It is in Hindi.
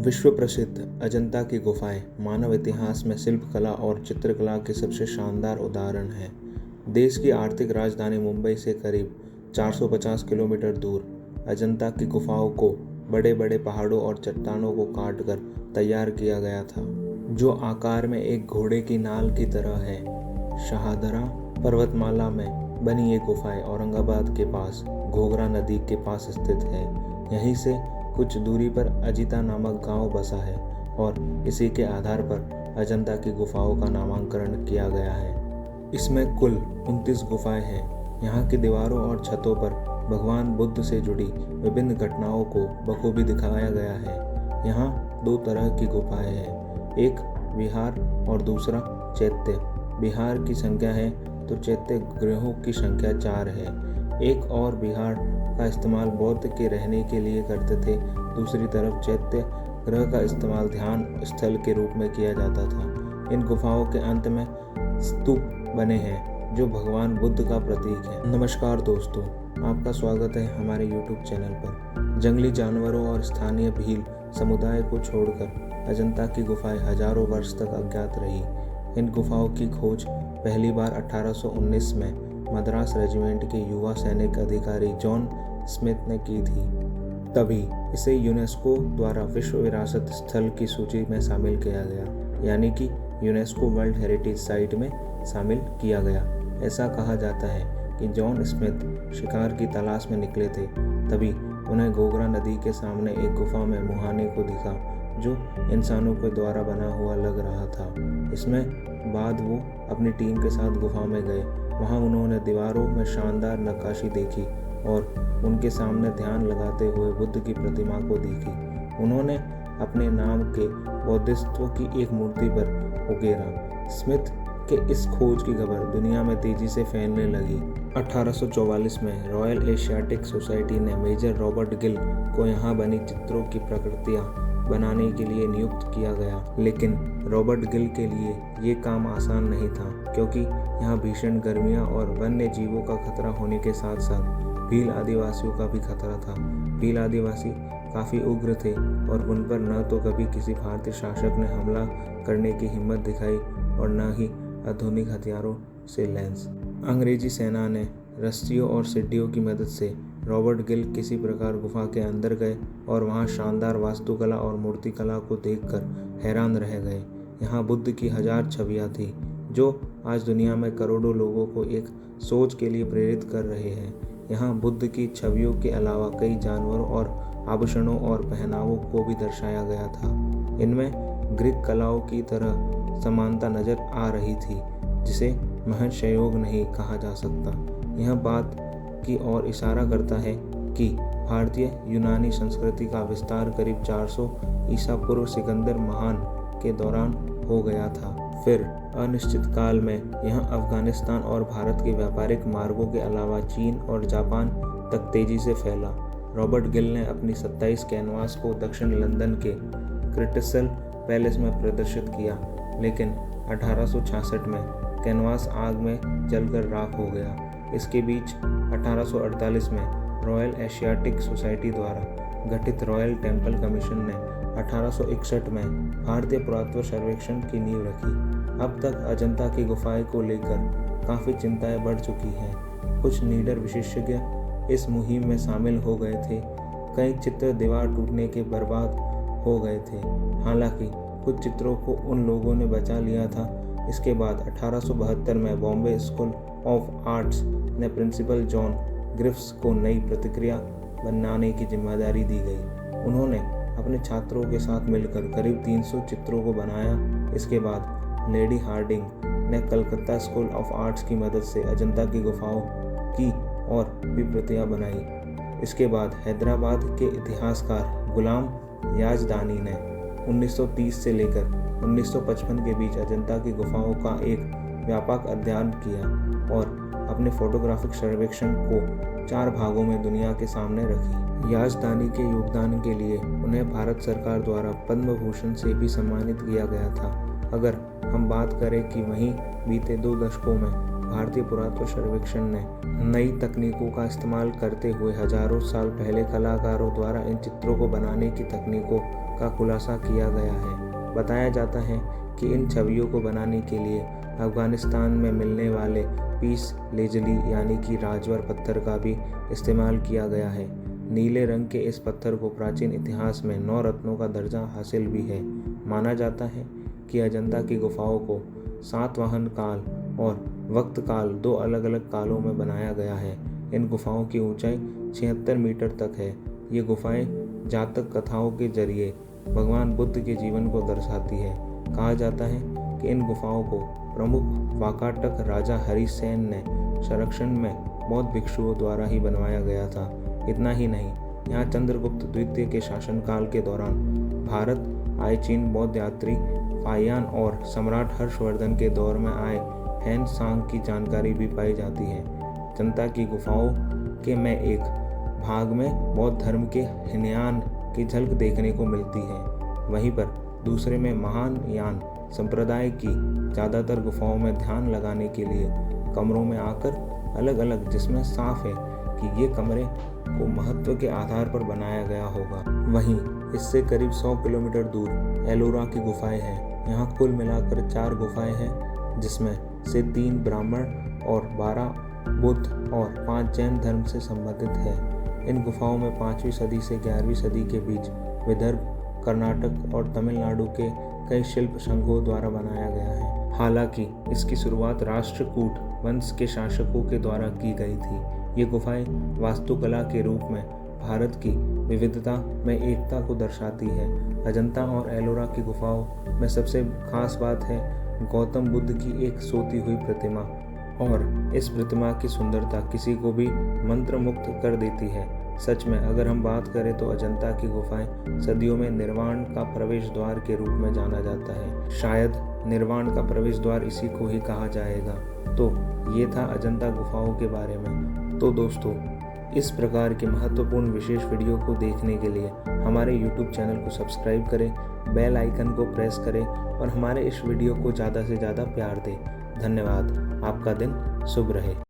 विश्व प्रसिद्ध अजंता की गुफाएं मानव इतिहास में शिल्पकला और चित्रकला के सबसे शानदार उदाहरण हैं। देश की आर्थिक राजधानी मुंबई से करीब 450 किलोमीटर दूर अजंता की गुफाओं को बड़े बड़े पहाड़ों और चट्टानों को काटकर तैयार किया गया था, जो आकार में एक घोड़े की नाल की तरह है। शाहदरा पर्वतमाला में बनी ये गुफाएं औरंगाबाद के पास घोघरा नदी के पास स्थित है। यहीं से कुछ दूरी पर अजिता नामक गांव बसा है और इसी के आधार पर अजंता की गुफाओं का नामकरण किया गया है। इसमें कुल 29 गुफाएं हैं। यहाँ की दीवारों और छतों पर भगवान बुद्ध से जुड़ी विभिन्न घटनाओं को बखूबी दिखाया गया है। यहाँ दो तरह की गुफाएं हैं, एक विहार और दूसरा चैत्य। विहार की संख्या है तो चैत्य गृहों की संख्या 4 है। एक और विहार का इस्तेमाल बौद्ध के रहने के लिए करते थे, दूसरी तरफ चैत्य गृह का इस्तेमाल ध्यान स्थल के रूप में किया जाता था। इन गुफाओं के अंत में स्तूप बने हैं जो भगवान बुद्ध का प्रतीक है। नमस्कार दोस्तों, आपका स्वागत है हमारे YouTube चैनल पर। जंगली जानवरों और स्थानीय भील समुदाय को छोड़कर अजंता की गुफाएं हजारों वर्ष तक अज्ञात रही। इन गुफाओं की खोज पहली बार 1819 में मद्रास रेजिमेंट के युवा सैनिक अधिकारी जॉन स्मिथ ने की थी। तभी इसे यूनेस्को द्वारा विश्व विरासत स्थल की सूची में शामिल किया गया, यानी कि यूनेस्को वर्ल्ड हेरिटेज साइट में शामिल किया गया। ऐसा कहा जाता है कि जॉन स्मिथ शिकार की तलाश में निकले थे, तभी उन्हें घोघरा नदी के सामने एक गुफा में मुहाने को दिखा जो इंसानों के द्वारा बना हुआ लग रहा था। इसमें बाद वो अपनी टीम के साथ गुफा में गए। वहाँ उन्होंने दीवारों में शानदार नक्काशी देखी और उनके सामने ध्यान लगाते हुए बुद्ध की प्रतिमा को देखी। उन्होंने अपने नाम के बौद्धित्व की एक मूर्ति पर उकेरा। स्मिथ के इस खोज की खबर दुनिया में तेजी से फैलने लगी। 1844 में रॉयल एशियाटिक सोसाइटी ने मेजर रॉबर्ट गिल को यहाँ बनी चित्रों की प्रकृतियाँ बनाने के लिए नियुक्त किया गया, लेकिन रॉबर्ट गिल के लिए ये काम आसान नहीं था, क्योंकि यहाँ भीषण गर्मियाँ और वन्य जीवों का खतरा होने के साथ साथ भील आदिवासियों का भी खतरा था। भील आदिवासी काफ़ी उग्र थे और उन पर न तो कभी किसी भारतीय शासक ने हमला करने की हिम्मत दिखाई और न ही आधुनिक हथियारों से लैस। अंग्रेजी सेना ने रस्सियों और सीढ़ियों की मदद से रॉबर्ट गिल किसी प्रकार गुफा के अंदर गए और वहां शानदार वास्तुकला और मूर्तिकला को देखकर हैरान रह गए। यहाँ बुद्ध की 1000 छवियाँ थी जो आज दुनिया में करोड़ों लोगों को एक सोच के लिए प्रेरित कर रहे हैं। यहाँ बुद्ध की छवियों के अलावा कई जानवरों और आभूषणों और पहनावों को भी दर्शाया गया था। इनमें ग्रीक कलाओं की तरह समानता नजर आ रही थी, जिसे महज संयोग नहीं कहा जा सकता। यह बात की ओर इशारा करता है कि भारतीय यूनानी संस्कृति का विस्तार करीब 400 ईसा पूर्व सिकंदर महान के दौरान हो गया था। फिर अनिश्चित काल में यह अफगानिस्तान और भारत के व्यापारिक मार्गों के अलावा चीन और जापान तक तेजी से फैला। रॉबर्ट गिल ने अपनी 27 कैनवास को दक्षिण लंदन के क्रिटिसल पैलेस में प्रदर्शित किया, लेकिन 1866 में कैनवास आग में जलकर राख हो गया। इसके बीच 1848 में रॉयल एशियाटिक सोसाइटी द्वारा गठित रॉयल टेम्पल कमीशन ने 1861 में भारतीय पुरातत्व सर्वेक्षण की नींव रखी। अब तक अजंता की गुफाएं को लेकर काफ़ी चिंताएं बढ़ चुकी हैं। कुछ निडर विशेषज्ञ इस मुहिम में शामिल हो गए थे। कई चित्र दीवार टूटने के बर्बाद हो गए थे। हालांकि कुछ चित्रों को उन लोगों ने बचा लिया था। इसके बाद 1872 में बॉम्बे स्कूल ऑफ आर्ट्स ने प्रिंसिपल जॉन ग्रिफ्स को नई प्रतिक्रिया बनाने की जिम्मेदारी दी गई। उन्होंने अपने छात्रों के साथ मिलकर करीब 300 चित्रों को बनाया। इसके बाद लेडी हार्डिंग ने कलकत्ता स्कूल ऑफ आर्ट्स की मदद से अजंता की गुफाओं की और भी प्रतियां बनाई। इसके बाद हैदराबाद के इतिहासकार गुलाम याजदानी ने 1930 से लेकर 1955 के बीच अजंता की गुफाओं का एक व्यापक अध्ययन किया और अपने फोटोग्राफिक सर्वेक्षण को 4 भागों में दुनिया के सामने रखी। याजदानी के योगदान के लिए उन्हें भारत सरकार द्वारा पद्म भूषण से भी सम्मानित किया गया था। अगर हम बात करें कि वहीं बीते 2 दशकों में भारतीय पुरातत्व सर्वेक्षण ने नई तकनीकों का इस्तेमाल करते हुए हजारों साल पहले कलाकारों द्वारा इन चित्रों को बनाने की तकनीकों का खुलासा किया गया है। बताया जाता है कि इन छवियों को बनाने के लिए अफगानिस्तान में मिलने वाले पीस लेजली यानी कि राजवर पत्थर का भी इस्तेमाल किया गया है। नीले रंग के इस पत्थर को प्राचीन इतिहास में 9 रत्नों का दर्जा हासिल भी है। माना जाता है कि अजंता की गुफाओं को सातवाहन काल और वक्त काल 2 अलग अलग कालों में बनाया गया है। इन गुफाओं की ऊंचाई 76 मीटर तक है। ये गुफाएं जातक कथाओं के जरिए भगवान बुद्ध के जीवन को दर्शाती है। कहा जाता है कि इन गुफाओं को प्रमुख वाकाटक राजा हरिसेन ने संरक्षण में बौद्ध भिक्षुओं द्वारा ही बनवाया गया था। इतना ही नहीं, यहाँ चंद्रगुप्त द्वितीय के शासनकाल के दौरान भारत आए चीन बौद्ध यात्री फाहियान और सम्राट हर्षवर्धन के दौर में आए हैन सांग की जानकारी भी पाई जाती है। अजंता की गुफाओं के में एक भाग में बौद्ध धर्म के हीनयान की झलक देखने को मिलती है, वहीं पर दूसरे में महायान संप्रदाय की ज़्यादातर गुफाओं में ध्यान लगाने के लिए कमरों में आकर अलग अलग, जिसमें साफ है कि ये कमरे को महत्व के आधार पर बनाया गया होगा। वहीं इससे करीब 100 किलोमीटर दूर एलोरा की गुफाएं हैं। यहाँ कुल मिलाकर 4 गुफाएं हैं, जिसमें से 3 ब्राह्मण और 12 बुद्ध और 5 जैन धर्म से संबंधित है। इन गुफाओं में 5वीं सदी से 11वीं सदी के बीच विदर्भ, कर्नाटक और तमिलनाडु के कई शिल्प संघों द्वारा बनाया गया है। हालांकि इसकी शुरुआत राष्ट्रकूट वंश के शासकों के द्वारा की गई थी। ये गुफाएं वास्तुकला के रूप में भारत की विविधता में एकता को दर्शाती है। अजंता और एलोरा की गुफाओं में सबसे खास बात है गौतम बुद्ध की एक सोती हुई प्रतिमा, और इस प्रतिमा की सुंदरता किसी को भी मंत्रमुग्ध कर देती है। सच में अगर हम बात करें तो अजंता की गुफाएं सदियों में निर्वाण का प्रवेश द्वार के रूप में जाना जाता है। शायद निर्वाण का प्रवेश द्वार इसी को ही कहा जाएगा। तो ये था अजंता गुफाओं के बारे में। तो दोस्तों, इस प्रकार के महत्वपूर्ण विशेष वीडियो को देखने के लिए हमारे YouTube चैनल को सब्सक्राइब करें, बेल आइकन को प्रेस करें और हमारे इस वीडियो को ज़्यादा से ज़्यादा प्यार दें। धन्यवाद। आपका दिन शुभ रहे।